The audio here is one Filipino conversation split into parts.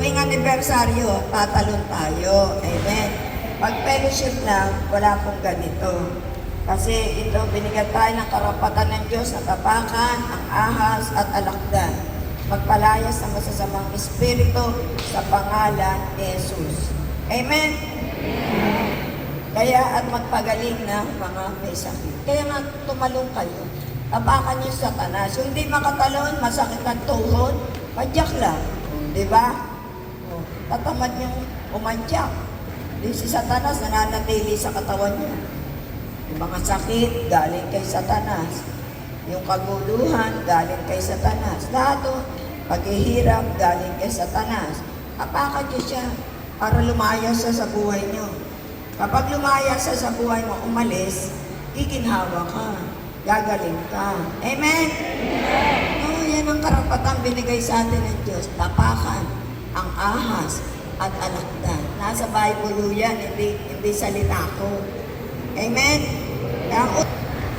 tuwing anibersaryo, tatalon tayo. Amen. Pag fellowship lang, wala pong ganito. Kasi ito, binigyan tayo ng karapatan ng Diyos na tapakan, ang ahas at alakdan. Magpalayas ng masasamang espiritu sa pangalan ni Jesus. Amen? Kaya at magpagaling ng mga may sakit. Kaya nga tumalong kayo. Tapakan niyo sa Satanas. Yung hindi makatalon, masakit ang tuhod, padyak lang. Diba? Tatamad niyong umantyak. Di si Satanas nananatili sa katawan niya. Yung mga sakit, galing kay Satanas. Yung kaguluhan, galing kay Satanas. Lahat o, paghihirap, galing kay Satanas. Tapakan niyo siya para lumayas siya sa buhay niyo. Kapag lumayas siya sa buhay mo, umalis, iginhawa ka. Gagaling ka. Amen? Oo, yan ang karapatang binigay sa atin ng Diyos. Tapakan ang ahas at alakdan. Nasa Bible yan, hindi salita ko. Amen?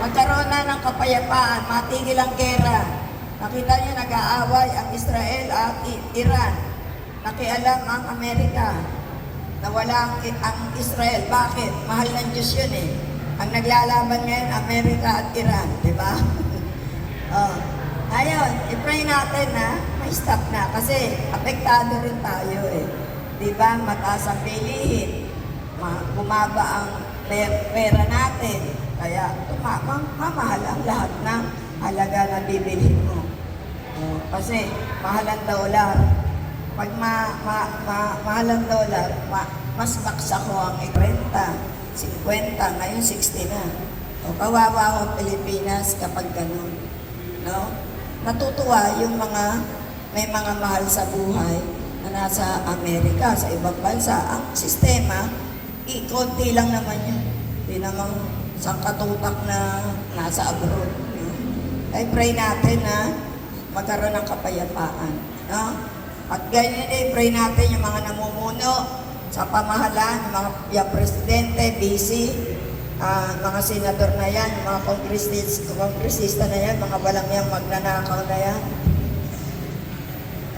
Magkaroon na ng kapayapaan, matigil ang gera. Nakita niyo, nag-aaway ang Israel at Iran. Nakialam ang Amerika. Nawala ang Israel. Bakit? Mahal ng Diyos yun eh. Ang naglalaban ngayon, Amerika at Iran. Diba? Ayun, i-pray natin na may stop na. Kasi apektado rin tayo eh. Diba? Mataas ang bilihin. Bumaba ang pera natin. Kaya mamahal ang lahat ng halaga na bibilhin mo. Kasi mahal ang dolar. Pag mahal ang dolar, mas baksa ko ang 30, 50, ngayon 60 na. Kawawa ako ang Pilipinas kapag ganun. No? Natutuwa yung may mga mahal sa buhay na nasa Amerika, sa ibang bansa. Ang sistema, konti lang naman yun. Hindi naman sangkatutak na nasa abroad. Ay pray natin na magkaroon ng kapayapaan. No? At ganyan pray natin yung mga namumuno sa pamahalaan, yung presidente, BC, mga senador na yan, mga kongresista na yan, mga walang magnanakaw na yan.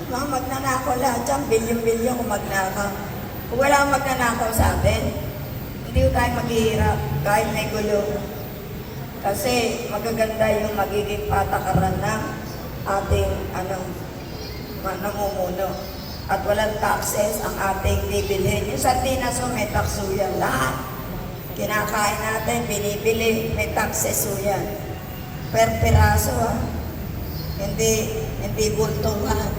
Mga magnanakaw lahat dyan, bilyon-bilyon kung magnakaw. Kung wala kang magnanakaw sa atin, hindi ko tayo maghihirap kahit may gulo. Kasi magaganda yung magiging patakaran ng ating namumuno. At walang taxes ang ating bibilhin. Yung sardinas may taxo yan. Lahat. Kinakain natin, binibili, may taxes yan. Per piraso Hindi bultuhan.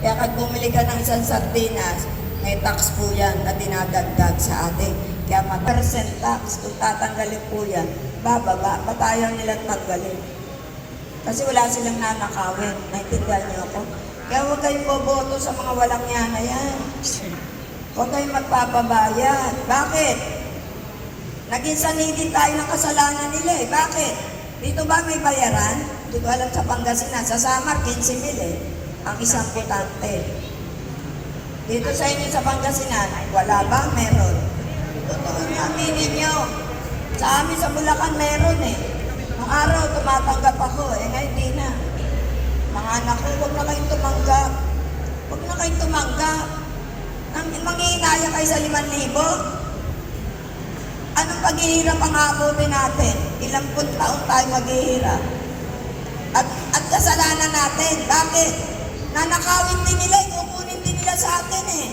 Kaya pag bumili ka ng isang sardinas, may tax po yan na dinadagdag sa ating. Kaya percent tax, kung tatanggalin po yan, bababa, ba't ayaw nilang tanggalin? Kasi wala silang nanakawin. Naintindihan niyo ako? Kaya huwag kayong boboto sa mga walang yana yan. Huwag kayong magpapabayad. Bakit? Naging sanidin tayo ng kasalanan nila eh. Bakit? Dito ba may bayaran? Hindi ko alam sa Pangasinan. Sa Samar, 15,000 eh. Ang isang botante. Dito sa inyo sa Pangasinan, wala ba? Meron. Totoo niyo, aminin niyo. Sa amin sa Bulacan, meron eh. Nung araw, tumatanggap ako. Ngayon, di na. Mga anak ko, huwag na kayong tumanggap. Huwag na kayong tumanggap. Manghihinaya kayo sa 5,000. Anong paghihirap ang abutin natin? Ilang taon tayo maghihirap. At kasalanan natin. Bakit? Nanakawin din nila, kukunin din nila sa atin eh.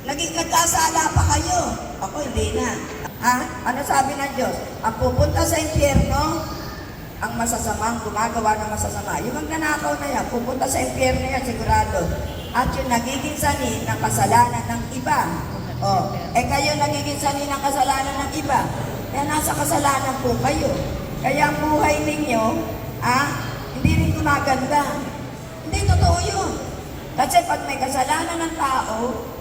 Nagkasala pa kayo. Ako hindi na. Ano sabi ng Diyos? Ang pupunta sa impyerno, ang masasamang gumagawa ng masasama. Yung magnanakaw na yan, pupunta sa impyerno yan, sigurado. At yung nagiging sani ng kasalanan ng iba. Kayo nagiging sani ng kasalanan ng iba. Kaya nasa kasalanan po kayo. Kaya ang buhay ninyo, hindi rin gumaganda. Hindi totoo yun. Kasi pag may kasalanan ng tao,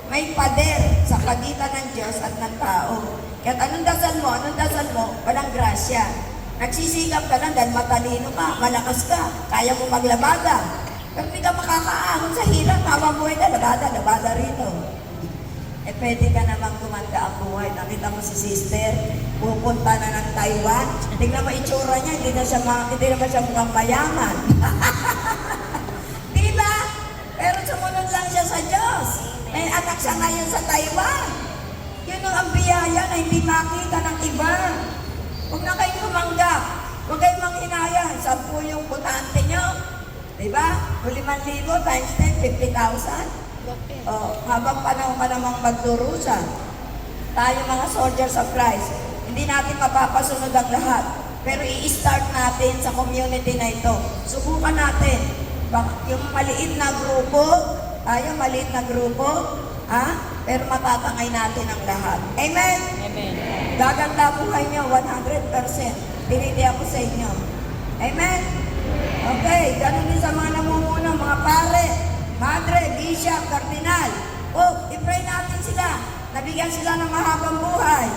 may pader sa pagitan ng Diyos at ng tao. Kaya anong dasal mo? Walang grasya. Nagsisikap ka lang dahil matalino ka, malakas ka, kaya mo maglabada. Pero hindi ka makakaahon sa hirap, habang buhay ka, labada rito. Pwede ka namang gumanda ang buhay. Nakita mo si sister, pupunta na ng Taiwan. Tingnan mo itsura niya, hindi naman siya mukhang mayaman. Diba? Pero sumunod lang siya sa Diyos. siya ngayon sa Taiwan. Yun ang biyaya na hindi makita ng iba. Huwag na kayong tumanggap. Huwag kayong manghinayang. 10 yung butante nyo. Diba? 5,000 times 10, 50,000. Habang panahon ka namang magdurusa. Tayo mga soldiers of Christ, hindi natin mapapasunod ang lahat. Pero i-start natin sa community na ito. Subukan natin. Yung maliit na grupo, maliit na grupo, pero matatangay natin ang lahat. Amen? Amen. Gaganda buhay nyo, 100%. Pinili ako sa inyo. Amen? Okay, ganun din sa mga namumuno, mga pare, madre, bishop, kardinal. I-pray natin sila. Nabigyan sila ng mahabang buhay.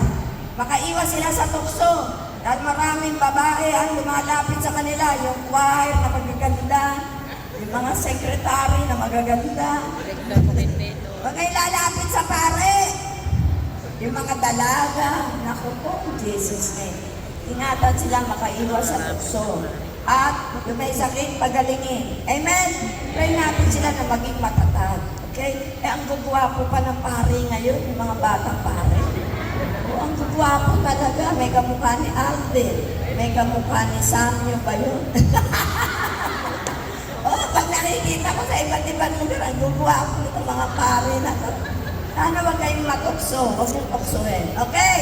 Makaiwas sila sa tukso. Dahil maraming babae ang lumalapit sa kanila. Yung choir na magaganda. Yung mga secretary na magaganda. Huwag kayo lalapit sa pare. Yung mga dalaga. Naku po, Jesus name. Ingatan sila makaiwas sa tukso. At yung may sakit, pagalingin. Amen? Pray natin sila na maging matatag. Okay? Ang gugwapo pa ng pare ngayon, yung mga batang pare. Ang gugwapo talaga. May kamukha ni Alden. May kamukha ni Samuel ba yun? Pag nakikita ko sa iba't ibang lugar, ang gugwapo nito mga pare na to. Sana huwag kayong matukso. Huwag mong tuksohin. Okay?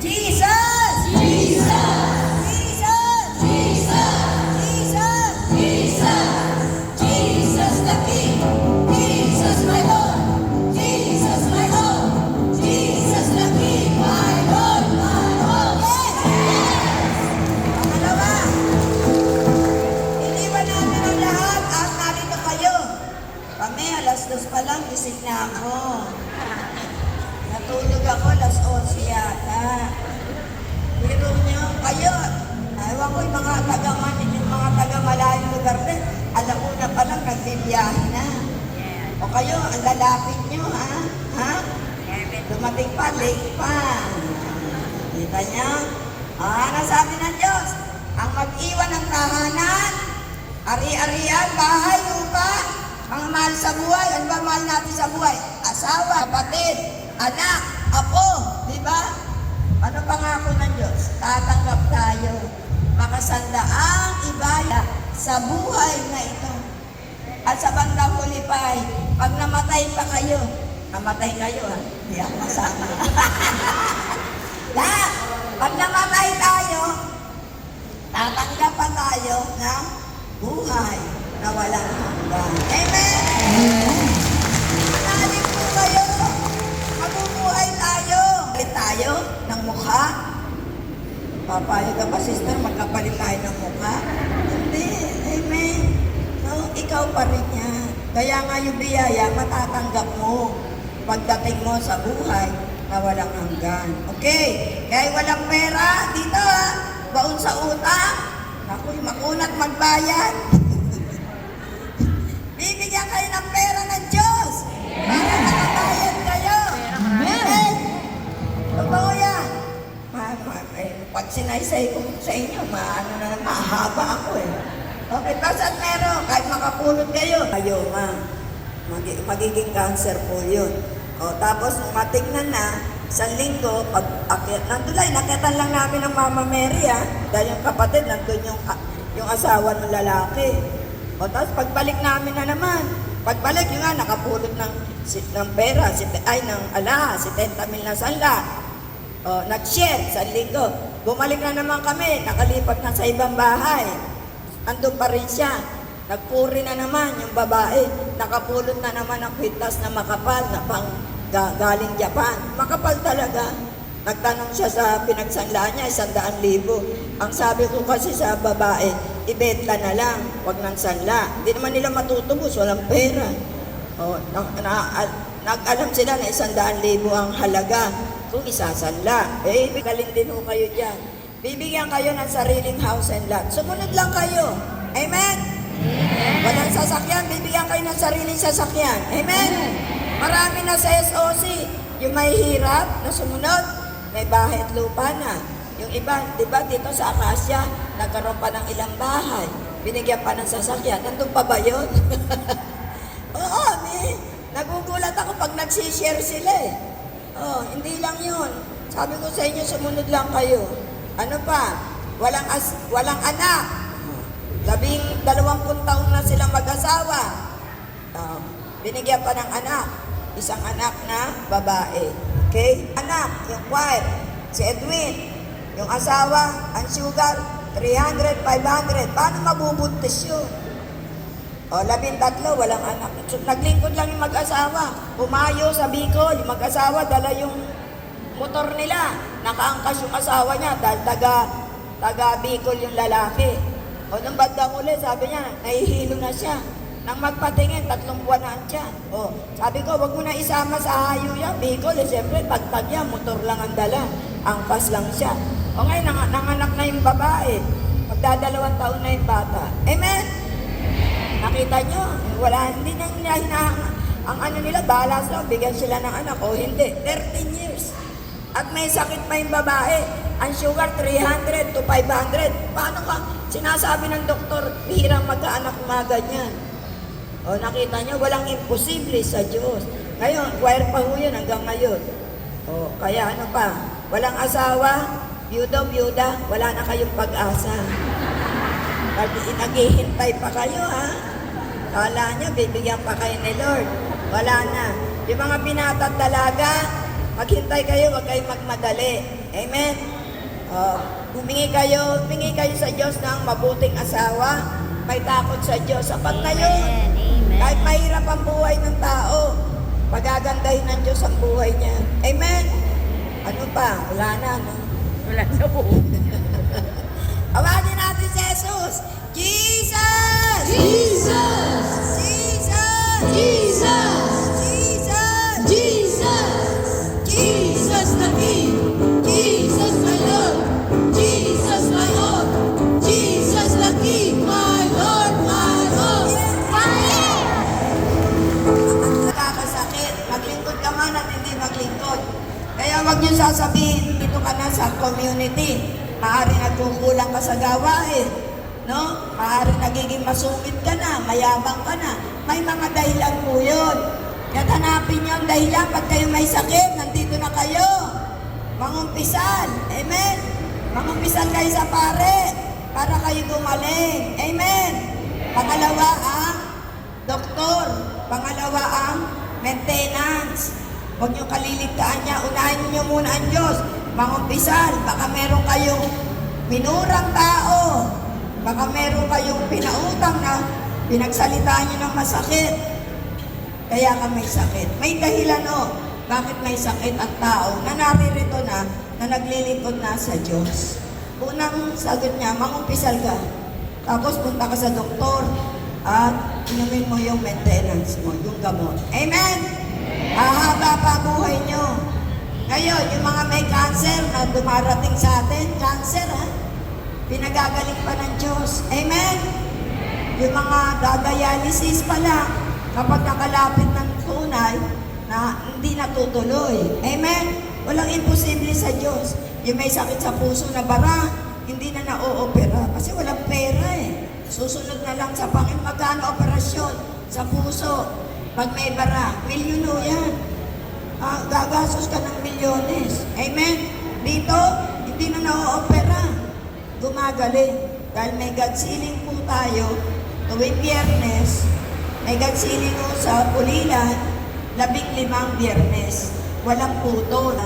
Jesus! Jesus! Jesus! Jesus! Jesus! Jesus! Jesus the King! Jesus my Lord! Jesus my Lord! Jesus the King! My Lord! My Lord! Yes! Yes! Pangalawa, iniwan namin ang lahat at narito kayo. Kami, alas 2 pa lang, gising na ako. Natulog ako, alas 11 yata. Pero niyo, kayo, ewan ko yung mga taga-manin, yung mga taga-malayong lugar din, alauna pa lang, nagbibiyahe na. O kayo, ang lalapit nyo, ha? Dumating pa, late pa. Kita niyo? Nasabi ng Diyos, ang mag-iwan ng tahanan, ari-arian, bahay, lupa, ang mahal sa buhay, ano ba mahal natin sa buhay? Asawa, kapatid, anak, apo, di ba? Ano pangako ng Diyos? Tatanggap tayo. Makasandaang ibaya sa buhay na ito. At sa bandang huli pa, pag namatay pa kayo, namatay kayo ha? Hindi ako masama. Lahat, pag namatay tayo, tatanggap pa tayo ng buhay na walang hanggan. Amen! Manalig po kayo. Mabubuhay tayo. Palit tayo ng mukha. Papayag ka ba, sister, magkapalit tayo ng mukha? Hindi. Amen. No, ikaw pa rin yan. Kaya nga yung biyaya, matatanggap mo pagdating mo sa buhay na walang hanggan. Okay? Kaya walang pera, dito baon sa utang. Naku, makunat magbayad. Bibigyan kayo ng pera ng Diyos para makabayad kayo. Amen. Totoo yan. Pag sinaysay ko sa inyo, mahaba ako eh. Okay, basta't meron, kahit makapulot kayo. Kayo, magiging cancer po yun. Tapos, nung matignan na, 1 linggo, pag akyat ng tulay, nakitan lang namin ng Mama Mary dahil yung kapatid, nandun yung asawa ng lalaki. Tapos, pagbalik namin na naman, pagbalik yun nga, nakapulot ng pera, si 70,000 na sanla. Nag-share, 1 linggo. Bumalik na naman kami, nakalipat na sa ibang bahay. Andun pa rin siya. Nagpuri na naman yung babae. Nakapulot na naman ng kwintas na makapal na pang galing Japan. Makapal talaga. Nagtanong siya sa pinagsanlaan niya, 100,000. Ang sabi ko kasi sa babae, ibenta na lang, wag ng sanla. Hindi naman nila matutubos, walang pera. Nag-alam sila na 100,000 ang halaga kung isasanla. Galing din ho kayo dyan. Bibigyan kayo ng sariling house and lot. Sumunod lang kayo. Amen? Walang sasakyan, bibigyan kayo ng sariling sasakyan. Amen? Marami na sa SOC. Yung may hirap na sumunod, may bahay at lupa na. Yung iba, di ba dito sa Acacia, nagkaroon pa ng ilang bahay. Binigyan pa ng sasakyan. Nandun pa ba yun? Oo, nagugulat ako pag nagsishare sila eh. Oh, hindi lang yun. Sabi ko sa inyo, sumunod lang kayo. Ano pa? Walang anak. 20 taon na silang mag-asawa. Binigyan pa ng anak. Isang anak na babae. Okay? Anak, yung choir, si Edwin. Yung asawa, ang sugar, 300, 500. Paano mabubuntis yun? O, 13, walang anak. So, naglingkod lang yung mag-asawa. Pumayo sa Bicol, yung mag-asawa, dala yung motor nila. Nakaangkas yung asawa niya dahil taga Bicol yung lalaki. O, nung bandang uli, sabi niya, nahihilo na siya. Nang magpatingin, 3 buwan na siya. O, sabi ko, wag mo na isama sa hayo yan. Bicol, siyempre, pagtag yan, motor lang ang dala. Angkas lang siya. O ngayon, nanganak na yung babae. Magdadalawang taon na yung bata. Amen? Nakita nyo? Hindi na nila ang ano nila, bahala sila, bigyan sila ng anak. O hindi, 13 years. At may sakit pa yung babae. Ang sugar, 300 to 500. Paano ka? Sinasabi ng doktor, bihirang magkaanak mga ganyan. O nakita nyo, walang imposible sa Diyos. Ngayon, choir pa ho yun hanggang ngayon. O kaya ano pa, walang asawa, byuda, wala na kayong pag-asa. Naghihintay pa kayo ha. Kala nyo, bibigyan pa kayo ni Lord. Wala na. Yung mga binatang dalaga, maghintay kayo, huwag kayong magmadali. Amen? Humingi kayo sa Diyos ng mabuting asawa. May takot sa Diyos. Sapat na yun. Kahit mahirap ang buhay ng tao, pagagandahin ng Diyos ang buhay niya. Amen? Ano pa? Wala na, no? Wala na po. Awagin natin si Jesus! Jesus! Jesus! Jesus! Jesus! Jesus! Jesus! Jesus the King! Jesus my Lord! Jesus my Lord! Jesus the King! My Lord! My Lord! Fire! Nakakasakit. Maglingkod ka man at hindi maglingkod. Kaya wag niyo sasabihin, dito ka na sa community. Maaari nagkukulang ka sa gawain. No? Maaari nagiging masungit ka na, mayabang ka na. May mga dahilan po yun. Kaya hanapin niyo ang dahilan. Pag kayo may sakit, nandito na kayo. Mangumpisan. Amen? Mangumpisan kayo sa pare para kayo gumaling. Amen? Pangalawa ang doktor. Pangalawa ang maintenance. Huwag niyo kaliligtaan niya. Unahin niyo muna ang Diyos. Mangumpisan. Baka meron kayong minurang tao. Baka meron kayong pinautang na pinagsalitaan niyo ng masakit. Kaya ka may sakit. May dahilan o. Bakit may sakit ang tao na naririto na naglilingkod na sa Diyos. Unang sagot niya, mangumpisal ka. Tapos punta ka sa doktor at inumin mo yung maintenance mo, yung gamot. Amen? Hahaba pa buhay niyo. Ngayon, yung mga may cancer na dumarating sa atin, cancer ha? Pinagagaling pa ng Diyos. Amen? Yung mga dialysis pa lang, kapag nakalapit ng tunay, na hindi natutuloy. Amen? Walang imposible sa Diyos. Yung may sakit sa puso na bara, hindi na na-o-opera kasi walang pera eh. Susunod na lang sa Panginoon. Magkano operasyon sa puso? Pag may bara, milyon o yan. Gagastos ka ng milyones. Amen? Dito, hindi na na-o-opera. Gumagaling. Dahil may God sealing po tayo, tuwing Biyernes, may God sealing po sa Pulilan, 15 Biyernes. Walang putol.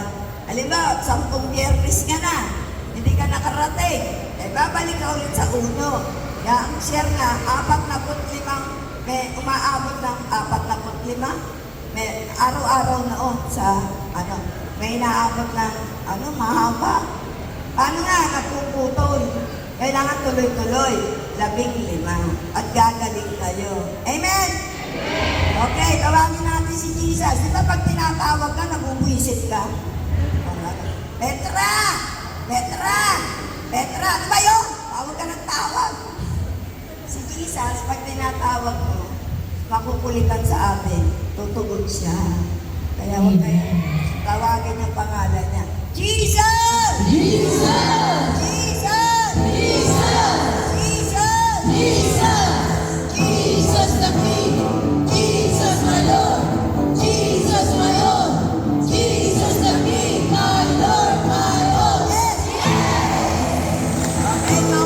Halimbawa, 10 Biyernes ka na, hindi ka nakarating, eh babalik ka ulit sa uno. Kaya ang share na, 45, may umaabot ng 45, may araw-araw na sa may inaabot ng mahaba. Paano nga, napuputol? Kailangan tuloy-tuloy, 15, at gagaling kayo. Amen? Okay, tawagin natin si Jesus. Di ba pag tinatawag ka, nabubwisit ka? Petra! Petra! Petra! Ano ba yun? Tawag ka ng tawag. Si Jesus, pag tinatawag mo, makukulitan sa atin, tutugon siya. Kaya huwag kayo tawagin yung pangalan niya. Jesus! Jesus!